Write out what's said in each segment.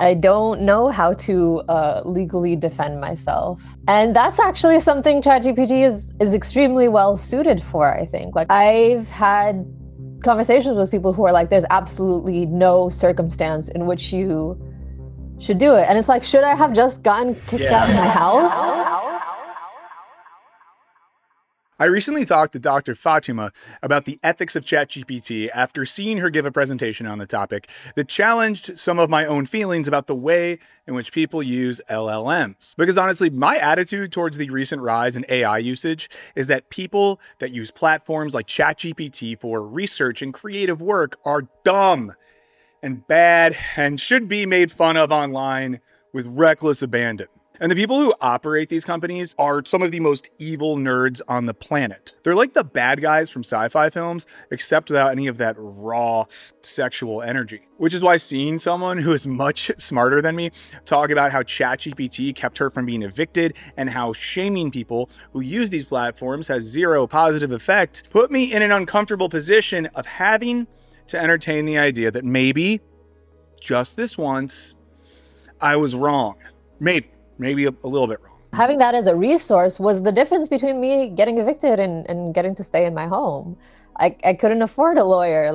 I don't know how to legally defend myself. And that's actually something ChatGPT is extremely well suited for, I think. Like, I've had conversations with people who are like, there's absolutely no circumstance in which you should do it. And it's like, should I have just gotten kicked out of my house? I recently talked to Dr. Fatima about the ethics of ChatGPT after seeing her give a presentation on the topic that challenged some of my own feelings about the way in which people use LLMs. Because honestly, my attitude towards the recent rise in AI usage is that people that use platforms like ChatGPT for research and creative work are dumb and bad and should be made fun of online with reckless abandon. And the people who operate these companies are some of the most evil nerds on the planet. They're like the bad guys from sci-fi films, except without any of that raw sexual energy. Which is why seeing someone who is much smarter than me talk about how ChatGPT kept her from being evicted and how shaming people who use these platforms has zero positive effect put me in an uncomfortable position of having to entertain the idea that maybe, just this once, I was wrong. Maybe a little bit wrong. Having that as a resource was the difference between me getting evicted and getting to stay in my home. I couldn't afford a lawyer.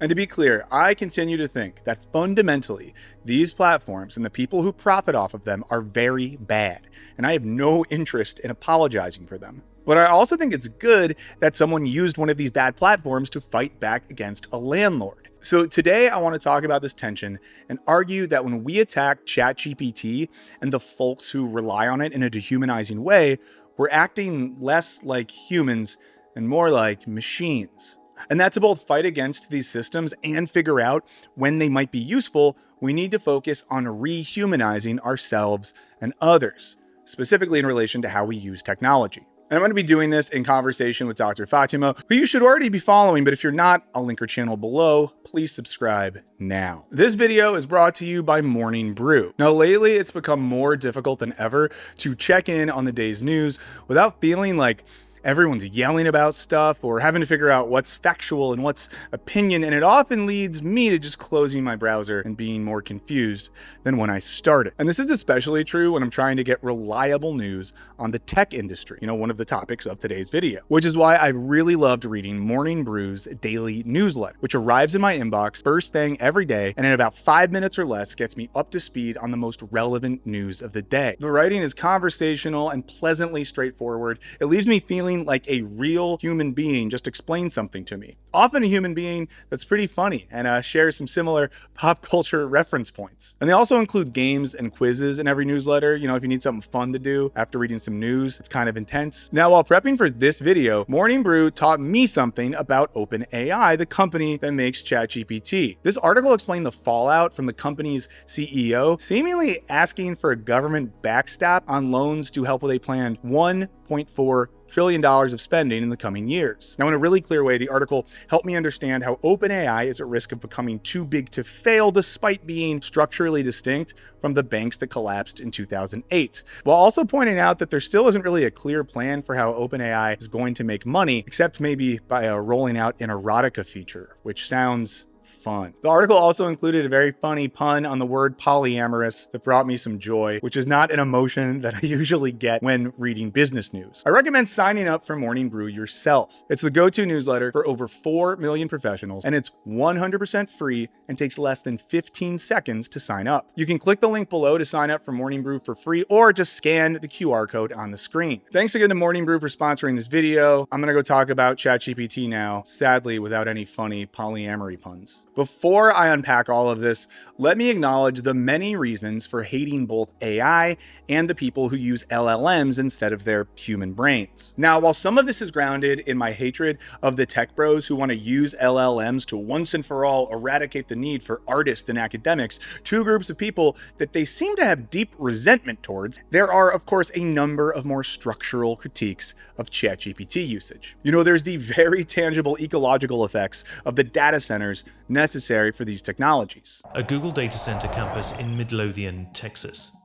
And to be clear, I continue to think that fundamentally, these platforms and the people who profit off of them are very bad, and I have no interest in apologizing for them. But I also think it's good that someone used one of these bad platforms to fight back against a landlord. So today I want to talk about this tension and argue that when we attack ChatGPT and the folks who rely on it in a dehumanizing way, we're acting less like humans and more like machines. And that to both fight against these systems and figure out when they might be useful, we need to focus on rehumanizing ourselves and others, specifically in relation to how we use technology. And I'm going to be doing this in conversation with Dr. Fatima, who you should already be following, but if you're not, I'll link her channel below. Please subscribe now. This video is brought to you by Morning Brew. Now, lately, it's become more difficult than ever to check in on the day's news without feeling like everyone's yelling about stuff or having to figure out what's factual and what's opinion, and it often leads me to just closing my browser and being more confused than when I started. And this is especially true when I'm trying to get reliable news on the tech industry, one of the topics of today's video, which is why I really loved reading Morning Brew's daily newsletter, which arrives in my inbox first thing every day, and in about 5 minutes or less gets me up to speed on the most relevant news of the day. The writing is conversational and pleasantly straightforward. It leaves me feeling like a real human being just explained something to me. Often a human being that's pretty funny and shares some similar pop culture reference points. And they also include games and quizzes in every newsletter. If you need something fun to do after reading some news, it's kind of intense. Now, while prepping for this video, Morning Brew taught me something about OpenAI, the company that makes ChatGPT. This article explained the fallout from the company's CEO seemingly asking for a government backstop on loans to help with a planned $1.4 trillion of spending in the coming years. Now, in a really clear way, the article helped me understand how OpenAI is at risk of becoming too big to fail despite being structurally distinct from the banks that collapsed in 2008, while also pointing out that there still isn't really a clear plan for how OpenAI is going to make money, except maybe by rolling out an erotica feature, which sounds fun. The article also included a very funny pun on the word polyamorous that brought me some joy, which is not an emotion that I usually get when reading business news. I recommend signing up for Morning Brew yourself. It's the go-to newsletter for over 4 million professionals, and it's 100% free and takes less than 15 seconds to sign up. You can click the link below to sign up for Morning Brew for free, or just scan the QR code on the screen. Thanks again to Morning Brew for sponsoring this video. I'm gonna go talk about ChatGPT now, sadly without any funny polyamory puns. Before I unpack all of this, let me acknowledge the many reasons for hating both AI and the people who use LLMs instead of their human brains. Now, while some of this is grounded in my hatred of the tech bros who want to use LLMs to once and for all eradicate the need for artists and academics, two groups of people that they seem to have deep resentment towards, there are, of course, a number of more structural critiques of ChatGPT usage. There's the very tangible ecological effects of the data centers necessary for these technologies. A Google data center campus in Midlothian, Texas.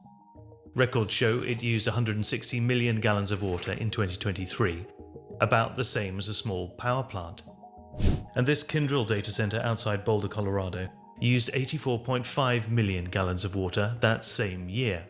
Records show it used 160 million gallons of water in 2023, about the same as a small power plant. And this Kyndryl data center outside Boulder, Colorado, used 84.5 million gallons of water that same year.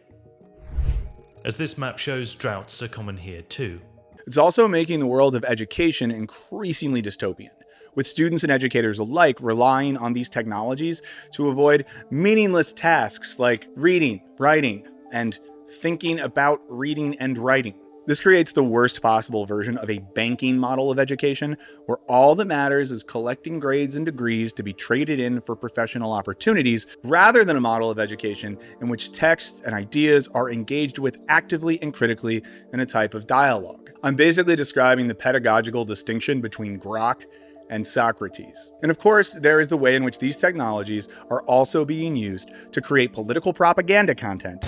As this map shows, droughts are common here too. It's also making the world of education increasingly dystopian, with students and educators alike relying on these technologies to avoid meaningless tasks like reading, writing, and thinking about reading and writing. This creates the worst possible version of a banking model of education, where all that matters is collecting grades and degrees to be traded in for professional opportunities, rather than a model of education in which texts and ideas are engaged with actively and critically in a type of dialogue. I'm basically describing the pedagogical distinction between Grok and Socrates. And of course, there is the way in which these technologies are also being used to create political propaganda content.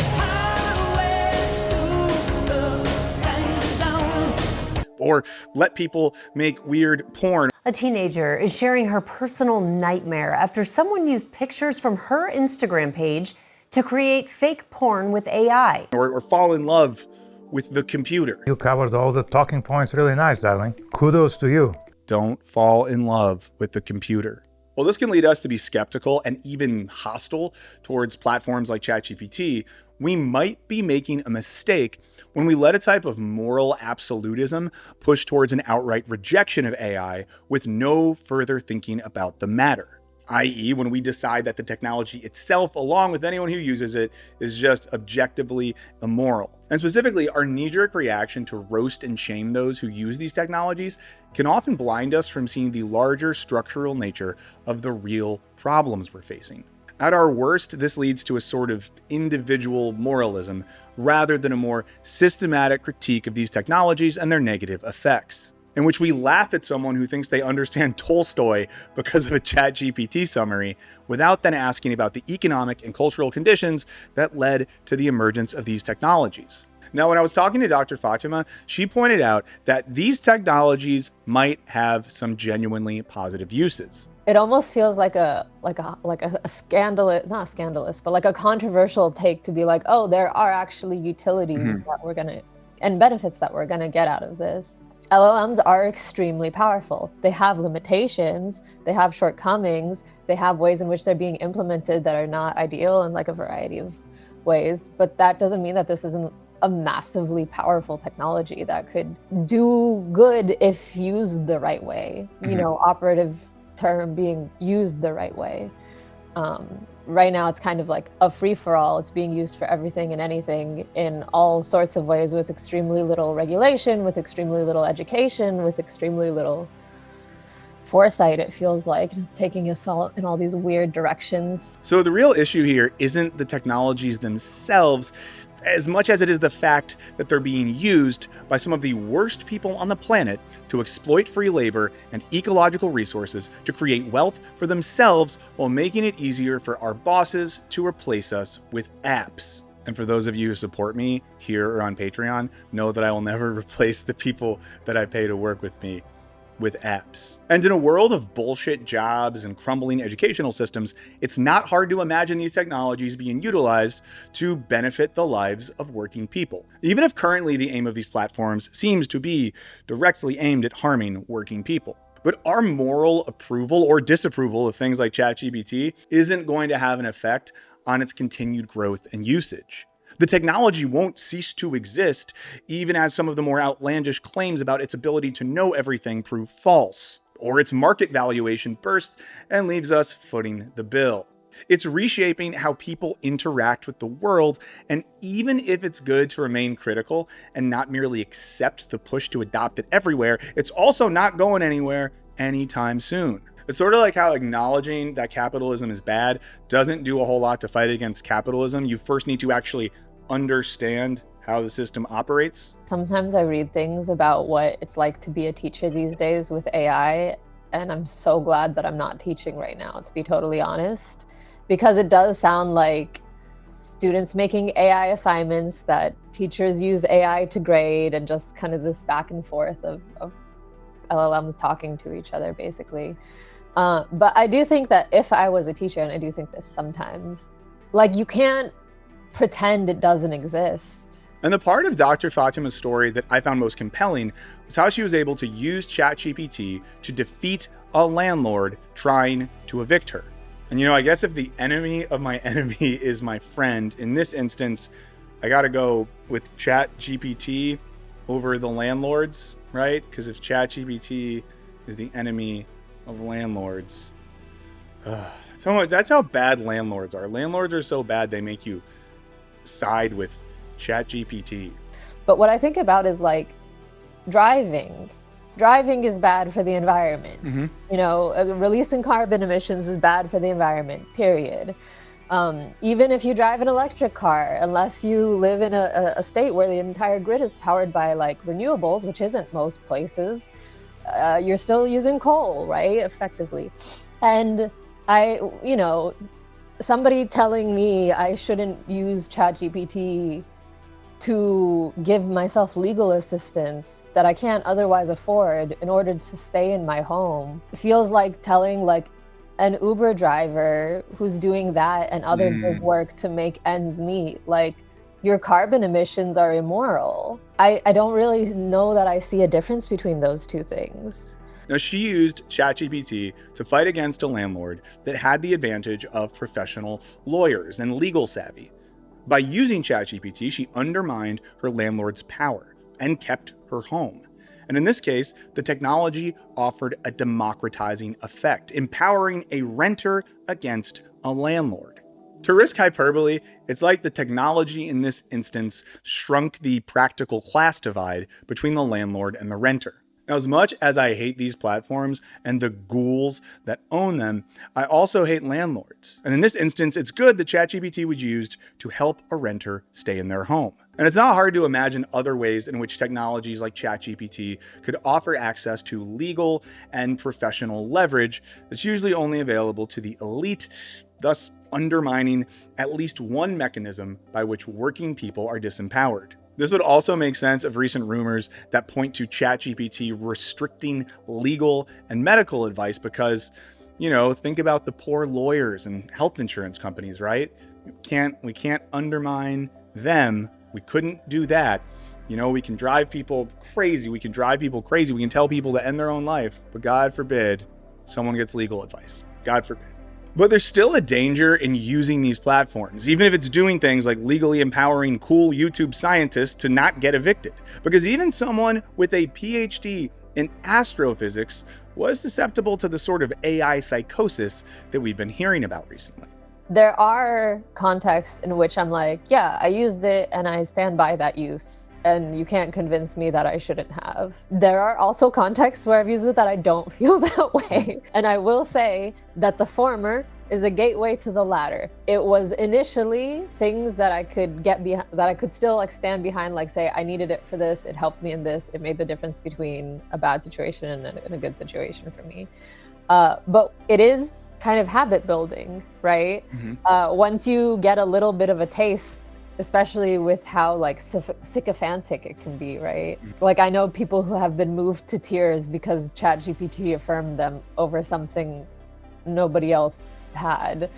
Or let people make weird porn. A teenager is sharing her personal nightmare after someone used pictures from her Instagram page to create fake porn with AI. Or fall in love with the computer. You covered all the talking points really nice, darling. Kudos to you. Don't fall in love with the computer. Well, this can lead us to be skeptical and even hostile towards platforms like ChatGPT. We might be making a mistake when we let a type of moral absolutism push towards an outright rejection of AI with no further thinking about the matter. I.e., when we decide that the technology itself, along with anyone who uses it, is just objectively immoral. And specifically, our knee-jerk reaction to roast and shame those who use these technologies can often blind us from seeing the larger structural nature of the real problems we're facing. At our worst, this leads to a sort of individual moralism rather than a more systematic critique of these technologies and their negative effects, in which we laugh at someone who thinks they understand Tolstoy because of a ChatGPT summary, without then asking about the economic and cultural conditions that led to the emergence of these technologies. Now, when I was talking to Dr. Fatima, she pointed out that these technologies might have some genuinely positive uses. It almost feels like a scandalous, not scandalous, but like a controversial take to be like, oh, there are actually utilities that we're gonna, and benefits that we're gonna get out of this. LLMs are extremely powerful. They have limitations, they have shortcomings, they have ways in which they're being implemented that are not ideal in like a variety of ways, but that doesn't mean that this isn't a massively powerful technology that could do good if used the right way, you know, operative term being used the right way. Right now it's kind of like a free-for-all. It's being used for everything and anything in all sorts of ways, with extremely little regulation, with extremely little education, with extremely little foresight, it feels like. It's taking us all in all these weird directions. So the real issue here isn't the technologies themselves, as much as it is the fact that they're being used by some of the worst people on the planet to exploit free labor and ecological resources to create wealth for themselves, while making it easier for our bosses to replace us with apps. And for those of you who support me here or on Patreon, know that I will never replace the people that I pay to work with me with apps. And in a world of bullshit jobs and crumbling educational systems, it's not hard to imagine these technologies being utilized to benefit the lives of working people. Even if currently the aim of these platforms seems to be directly aimed at harming working people. But our moral approval or disapproval of things like ChatGPT isn't going to have an effect on its continued growth and usage. The technology won't cease to exist, even as some of the more outlandish claims about its ability to know everything prove false, or its market valuation bursts and leaves us footing the bill. It's reshaping how people interact with the world, and even if it's good to remain critical and not merely accept the push to adopt it everywhere, it's also not going anywhere anytime soon. It's sort of like how acknowledging that capitalism is bad doesn't do a whole lot to fight against capitalism. You first need to actually understand how the system operates. Sometimes I read things about what it's like to be a teacher these days with AI, and I'm so glad that I'm not teaching right now, to be totally honest, because it does sound like students making AI assignments that teachers use AI to grade, and just kind of this back and forth of LLMs talking to each other, basically. But I do think that if I was a teacher, and I do think this sometimes, like, you can't pretend it doesn't exist. And the part of Dr. Fatima's story that I found most compelling was how she was able to use ChatGPT to defeat a landlord trying to evict her. And I guess if the enemy of my enemy is my friend, in this instance, I got to go with ChatGPT over the landlords, right? Because if ChatGPT is the enemy of landlords, that's how bad landlords are. Landlords are so bad they make you side with ChatGPT. But what I think about is like driving. Driving is bad for the environment. Releasing carbon emissions is bad for the environment, period. Even if you drive an electric car, unless you live in a state where the entire grid is powered by like renewables, which isn't most places, you're still using coal, right? Effectively. And somebody telling me I shouldn't use ChatGPT to give myself legal assistance that I can't otherwise afford in order to stay in my home feels like telling like an Uber driver who's doing that and other good work to make ends meet, like, your carbon emissions are immoral. I don't really know that I see a difference between those two things. Now, she used ChatGPT to fight against a landlord that had the advantage of professional lawyers and legal savvy. By using ChatGPT, she undermined her landlord's power and kept her home. And in this case, the technology offered a democratizing effect, empowering a renter against a landlord. To risk hyperbole, it's like the technology in this instance shrunk the practical class divide between the landlord and the renter. Now, as much as I hate these platforms and the ghouls that own them, I also hate landlords. And in this instance, it's good that ChatGPT was used to help a renter stay in their home. And it's not hard to imagine other ways in which technologies like ChatGPT could offer access to legal and professional leverage that's usually only available to the elite, thus undermining at least one mechanism by which working people are disempowered. This would also make sense of recent rumors that point to ChatGPT restricting legal and medical advice because, think about the poor lawyers and health insurance companies, right? We can't undermine them. We couldn't do that. We can drive people crazy. We can tell people to end their own life. But God forbid someone gets legal advice. God forbid. But there's still a danger in using these platforms, even if it's doing things like legally empowering cool YouTube scientists to not get evicted. Because even someone with a PhD in astrophysics was susceptible to the sort of AI psychosis that we've been hearing about recently. There are contexts in which I'm like, yeah, I used it and I stand by that use, and you can't convince me that I shouldn't have. There are also contexts where I've used it that I don't feel that way. And I will say that the former is a gateway to the latter. It was initially things that I could get behind, that I could still like stand behind, like say, I needed it for this, it helped me in this, it made the difference between a bad situation and a good situation for me. But it is kind of habit building, right? Once you get a little bit of a taste, especially with how like sycophantic it can be, right? Like I know people who have been moved to tears because ChatGPT affirmed them over something nobody else had.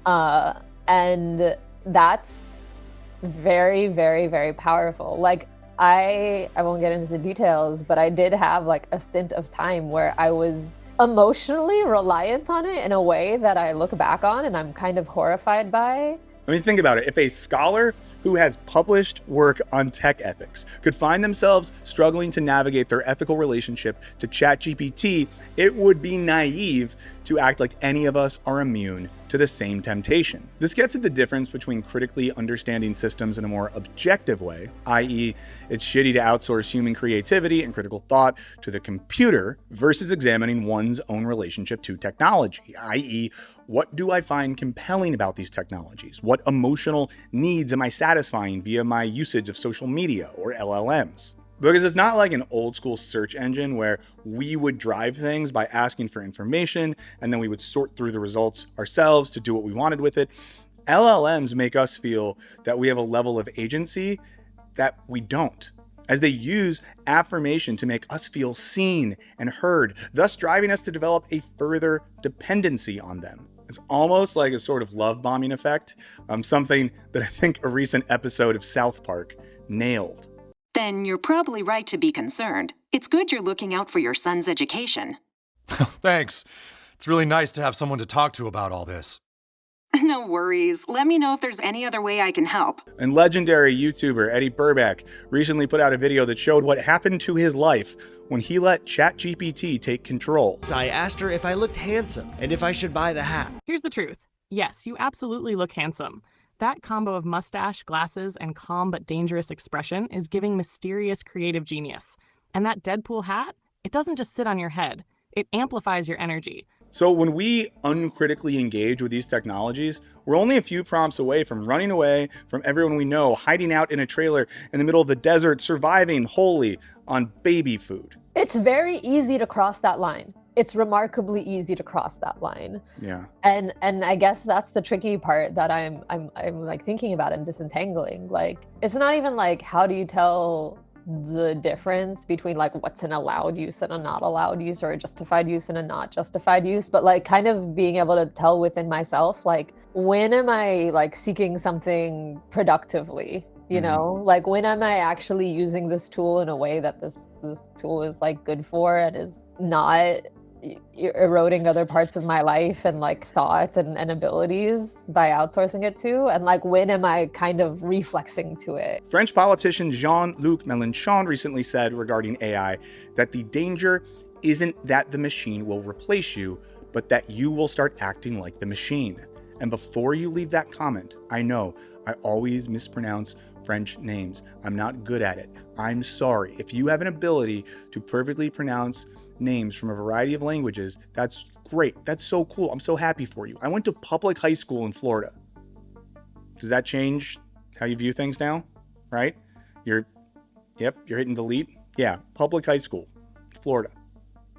And that's very, very, very powerful. Like I won't get into the details, but I did have like a stint of time where I was emotionally reliant on it in a way that I look back on and I'm kind of horrified by. I mean, think about it. If a scholar who has published work on tech ethics could find themselves struggling to navigate their ethical relationship to ChatGPT, it would be naive to act like any of us are immune to the same temptation. This gets at the difference between critically understanding systems in a more objective way, i.e., it's shitty to outsource human creativity and critical thought to the computer, versus examining one's own relationship to technology, i.e., what do I find compelling about these technologies? What emotional needs am I satisfying via my usage of social media or LLMs? Because it's not like an old school search engine where we would drive things by asking for information and then we would sort through the results ourselves to do what we wanted with it. LLMs make us feel that we have a level of agency that we don't, as they use affirmation to make us feel seen and heard, thus driving us to develop a further dependency on them. It's almost like a sort of love bombing effect, something that I think a recent episode of South Park nailed. Then you're probably right to be concerned. It's good you're looking out for your son's education. Thanks. It's really nice to have someone to talk to about all this. No worries. Let me know if there's any other way I can help. And legendary YouTuber Eddie Burback recently put out a video that showed what happened to his life when he let ChatGPT take control. I asked her if I looked handsome and if I should buy the hat. Here's the truth. Yes, you absolutely look handsome. That combo of mustache, glasses, and calm but dangerous expression is giving mysterious creative genius. And that Deadpool hat, it doesn't just sit on your head. It amplifies your energy. So when we uncritically engage with these technologies, we're only a few prompts away from running away from everyone we know, hiding out in a trailer in the middle of the desert, surviving wholly on baby food. It's very easy to cross that line. It's remarkably easy to cross that line. Yeah. And I guess that's the tricky part that I'm like thinking about and disentangling. Like, it's not even like, how do you tell the difference between like what's an allowed use and a not allowed use, or a justified use and a not justified use, but like kind of being able to tell within myself, like, when am I like seeking something productively? You know, like, when am I actually using this tool in a way that this tool is like good for and is not eroding other parts of my life and like thoughts and abilities by outsourcing it to? And like, when am I kind of reflexing to it? French politician Jean-Luc Mélenchon recently said regarding AI that the danger isn't that the machine will replace you, but that you will start acting like the machine. And before you leave that comment, I know I always mispronounce French names. I'm not good at it. I'm sorry. If you have an ability to perfectly pronounce names from a variety of languages, that's great. That's so cool. I'm so happy for you. I went to public high school in Florida. Does that change how you view things now? Right? You're hitting delete. Yeah, public high school, Florida.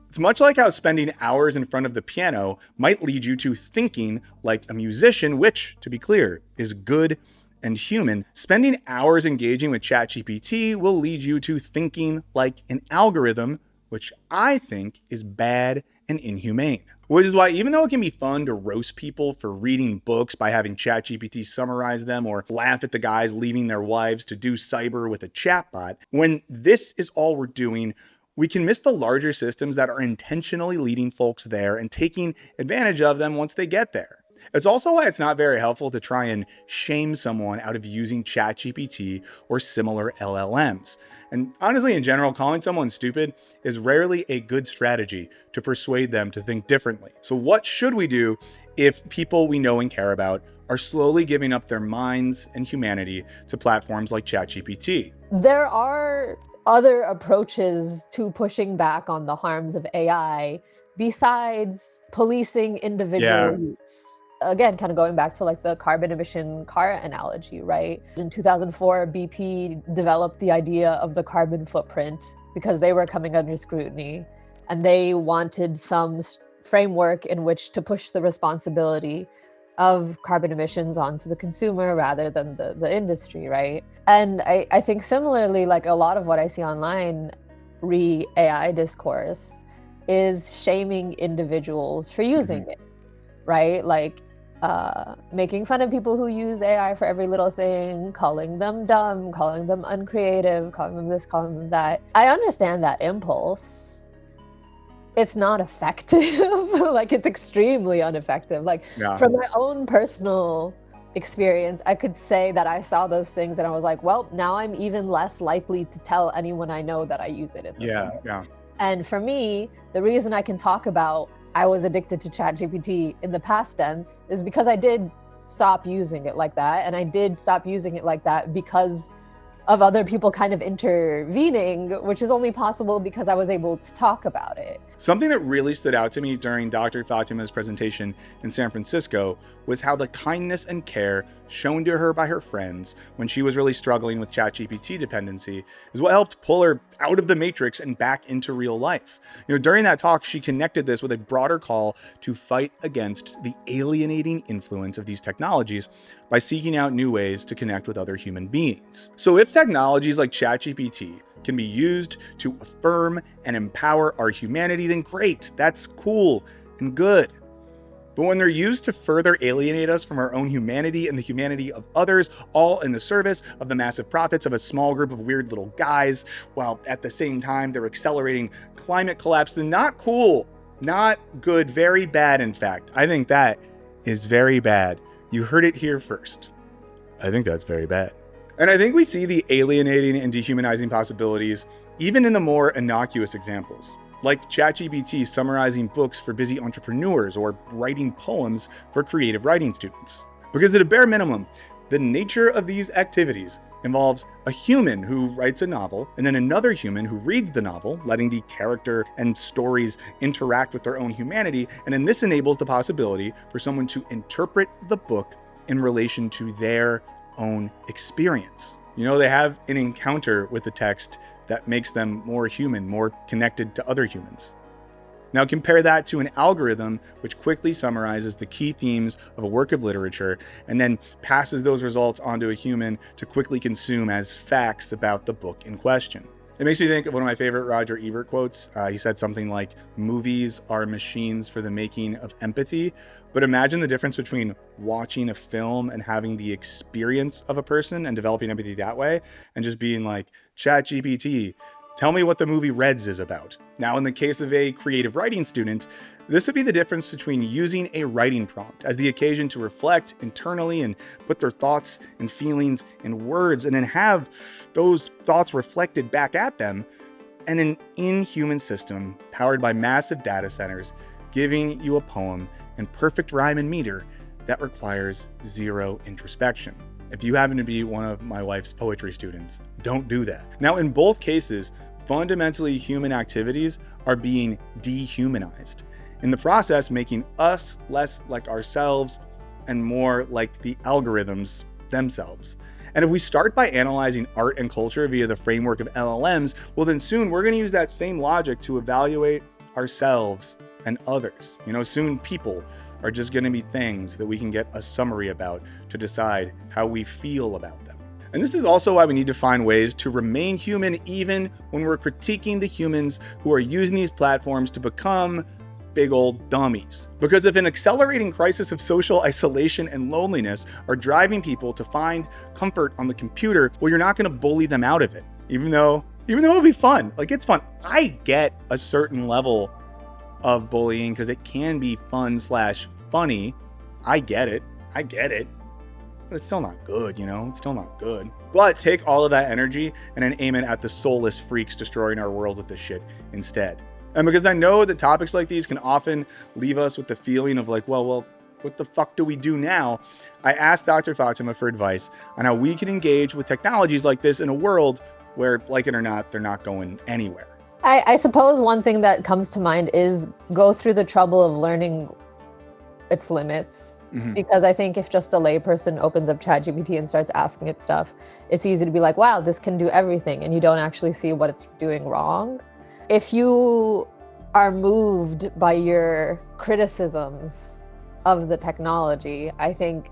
It's much like how spending hours in front of the piano might lead you to thinking like a musician, which, to be clear, is good and human. Spending hours engaging with ChatGPT will lead you to thinking like an algorithm, which I think is bad and inhumane. Which is why, even though it can be fun to roast people for reading books by having ChatGPT summarize them, or laugh at the guys leaving their wives to do cyber with a chatbot, when this is all we're doing, we can miss the larger systems that are intentionally leading folks there and taking advantage of them once they get there. It's also why it's not very helpful to try and shame someone out of using ChatGPT or similar LLMs. And honestly, in general, calling someone stupid is rarely a good strategy to persuade them to think differently. So what should we do if people we know and care about are slowly giving up their minds and humanity to platforms like ChatGPT? There are other approaches to pushing back on the harms of AI besides policing individual use. Again, kind of going back to like the carbon emission car analogy, right? In 2004, BP developed the idea of the carbon footprint because they were coming under scrutiny, and they wanted some framework in which to push the responsibility of carbon emissions onto the consumer rather than the industry, right? And I think similarly, like a lot of what I see online re-AI discourse is shaming individuals for using it, right? Like making fun of people who use AI for every little thing, calling them dumb, calling them uncreative, calling them this, calling them that. I understand that impulse. It's not effective. Like, it's extremely ineffective. Like, from my own personal experience, I could say that I saw those things and I was like, well, now I'm even less likely to tell anyone I know that I use it in this way. And for me, the reason I can talk about I was addicted to ChatGPT in the past tense is because I did stop using it like that. And I did stop using it like that because of other people kind of intervening, which is only possible because I was able to talk about it. Something that really stood out to me during Dr. Fatima's presentation in San Francisco was how the kindness and care shown to her by her friends when she was really struggling with ChatGPT dependency is what helped pull her out of the matrix and back into real life. During that talk, she connected this with a broader call to fight against the alienating influence of these technologies by seeking out new ways to connect with other human beings. So if technologies like ChatGPT can be used to affirm and empower our humanity, then great, that's cool and good. But when they're used to further alienate us from our own humanity and the humanity of others, all in the service of the massive profits of a small group of weird little guys, while at the same time they're accelerating climate collapse, then not cool. Not good, very bad, in fact. I think that is very bad. You heard it here first. I think that's very bad. And I think we see the alienating and dehumanizing possibilities even in the more innocuous examples, like ChatGPT summarizing books for busy entrepreneurs or writing poems for creative writing students. Because at a bare minimum, the nature of these activities involves a human who writes a novel and then another human who reads the novel, letting the character and stories interact with their own humanity. And then this enables the possibility for someone to interpret the book in relation to their own experience. You know, they have an encounter with the text that makes them more human, more connected to other humans. Now compare that to an algorithm which quickly summarizes the key themes of a work of literature and then passes those results onto a human to quickly consume as facts about the book in question. It makes me think of one of my favorite Roger Ebert quotes. He said something like, "Movies are machines for the making of empathy." But imagine the difference between watching a film and having the experience of a person and developing empathy that way, and just being like, ChatGPT, tell me what the movie Reds is about. Now, in the case of a creative writing student, this would be the difference between using a writing prompt as the occasion to reflect internally and put their thoughts and feelings in words and then have those thoughts reflected back at them, and an inhuman system powered by massive data centers giving you a poem in perfect rhyme and meter that requires zero introspection. If you happen to be one of my wife's poetry students, don't do that. Now, in both cases, fundamentally human activities are being dehumanized, in the process making us less like ourselves and more like the algorithms themselves. And if we start by analyzing art and culture via the framework of LLMs, well then soon we're going to use that same logic to evaluate ourselves and others. You know, soon people are just going to be things that we can get a summary about to decide how we feel about them. And this is also why we need to find ways to remain human even when we're critiquing the humans who are using these platforms to become big old dummies. Because if an accelerating crisis of social isolation and loneliness are driving people to find comfort on the computer, well, you're not going to bully them out of it, even though it'll be fun. Like, it's fun. I get a certain level of bullying because it can be fun/funny. I get it. But it's still not good, you know? It's still not good. But take all of that energy and then aim it at the soulless freaks destroying our world with this shit instead. And because I know that topics like these can often leave us with the feeling of like, well, what the fuck do we do now? I asked Dr. Fatima for advice on how we can engage with technologies like this in a world where, like it or not, they're not going anywhere. I suppose one thing that comes to mind is go through the trouble of learning its limits. Because I think if just a layperson opens up ChatGPT and starts asking it stuff, it's easy to be like, wow, this can do everything, and you don't actually see what it's doing wrong. If you are moved by your criticisms of the technology, I think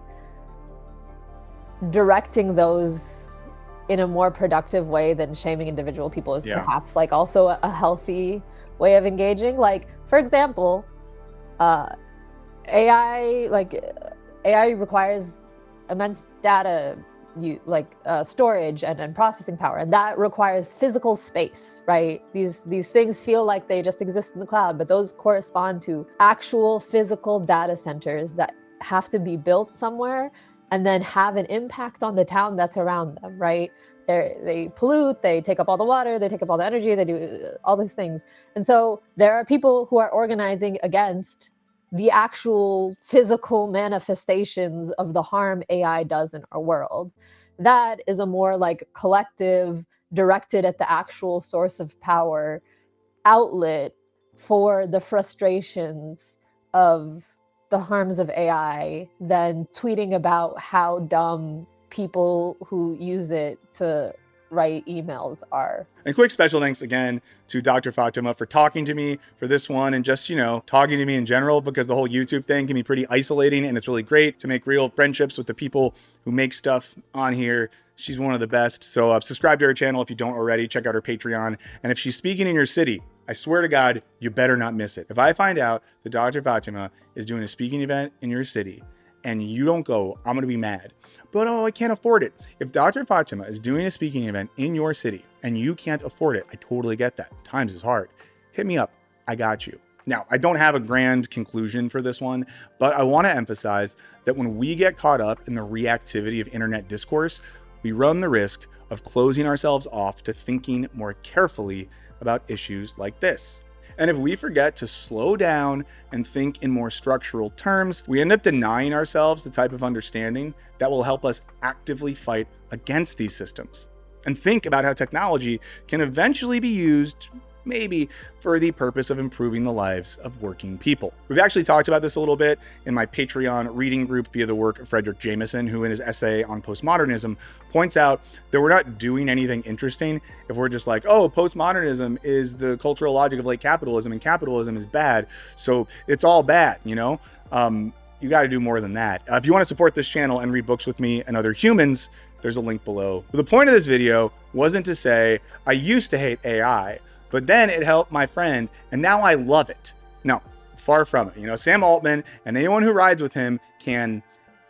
directing those in a more productive way than shaming individual people is perhaps like also a healthy way of engaging. Like, for example, AI requires immense data storage and processing power, and that requires physical space, right? These things feel like they just exist in the cloud, but those correspond to actual physical data centers that have to be built somewhere and then have an impact on the town that's around them, right? They pollute, they take up all the water, they take up all the energy, they do all these things. And so there are people who are organizing against the actual physical manifestations of the harm AI does in our world. That is a more like collective, directed at the actual source of power outlet for the frustrations of the harms of AI than tweeting about how dumb people who use it to write emails are. And quick special thanks again to Dr. Fatima for talking to me for this one and just, talking to me in general, because the whole YouTube thing can be pretty isolating and it's really great to make real friendships with the people who make stuff on here. She's one of the best. So subscribe to her channel if you don't already. Check out her Patreon. And if she's speaking in your city, I swear to God, you better not miss it. If I find out that Dr. Fatima is doing a speaking event in your city and you don't go, I'm going to be mad. But, I can't afford it. If Dr. Fatima is doing a speaking event in your city and you can't afford it, I totally get that. Times is hard. Hit me up. I got you. Now, I don't have a grand conclusion for this one, but I want to emphasize that when we get caught up in the reactivity of internet discourse, we run the risk of closing ourselves off to thinking more carefully about issues like this. And if we forget to slow down and think in more structural terms, we end up denying ourselves the type of understanding that will help us actively fight against these systems and think about how technology can eventually be used maybe for the purpose of improving the lives of working people. We've actually talked about this a little bit in my Patreon reading group via the work of Frederick Jameson, who in his essay on postmodernism points out that we're not doing anything interesting if we're just like, oh, postmodernism is the cultural logic of late capitalism and capitalism is bad, so it's all bad, you know? You got to do more than that. If you want to support this channel and read books with me and other humans, there's a link below. But the point of this video wasn't to say, I used to hate AI, but then it helped my friend, and now I love it. No, far from it. You know, Sam Altman and anyone who rides with him can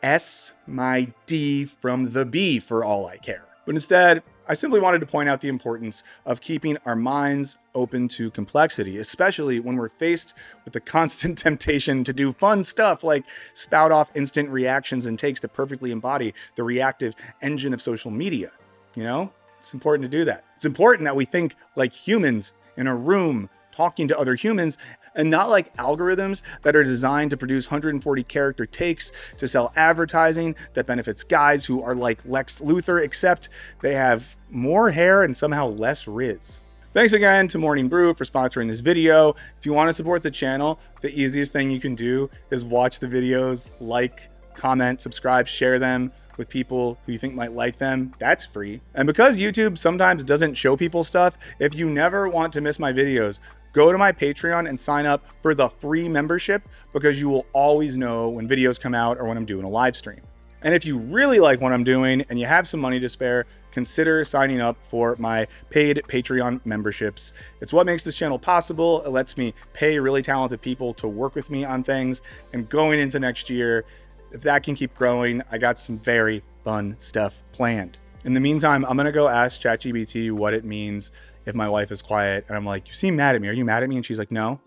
S my D from the B for all I care. But instead, I simply wanted to point out the importance of keeping our minds open to complexity, especially when we're faced with the constant temptation to do fun stuff like spout off instant reactions and takes that perfectly embody the reactive engine of social media. You know? It's important to do that. It's important that we think like humans in a room talking to other humans and not like algorithms that are designed to produce 140 character takes to sell advertising that benefits guys who are like Lex Luthor, except they have more hair and somehow less Riz. Thanks again to Morning Brew for sponsoring this video. If you want to support the channel, the easiest thing you can do is watch the videos, like, comment, subscribe, share them with people who you think might like them. That's free. And because YouTube sometimes doesn't show people stuff, if you never want to miss my videos, go to my Patreon and sign up for the free membership, because you will always know when videos come out or when I'm doing a live stream. And if you really like what I'm doing and you have some money to spare, consider signing up for my paid Patreon memberships. It's what makes this channel possible. It lets me pay really talented people to work with me on things. And going into next year, if that can keep growing, I got some very fun stuff planned. In the meantime, I'm gonna go ask ChatGPT what it means if my wife is quiet. And I'm like, you seem mad at me. Are you mad at me? And she's like, no,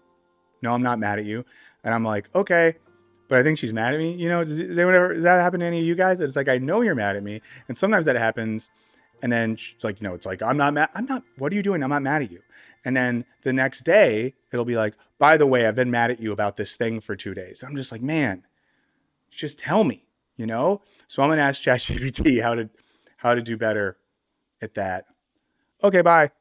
I'm not mad at you. And I'm like, okay, but I think she's mad at me. You know, does that happen to any of you guys? It's like, I know you're mad at me. And sometimes that happens. And then she's like, it's like, I'm not mad. What are you doing? I'm not mad at you. And then the next day it'll be like, by the way, I've been mad at you about this thing for 2 days. I'm just like, man, just tell me, you know? So I'm gonna ask ChatGPT how to do better at that. Okay, bye.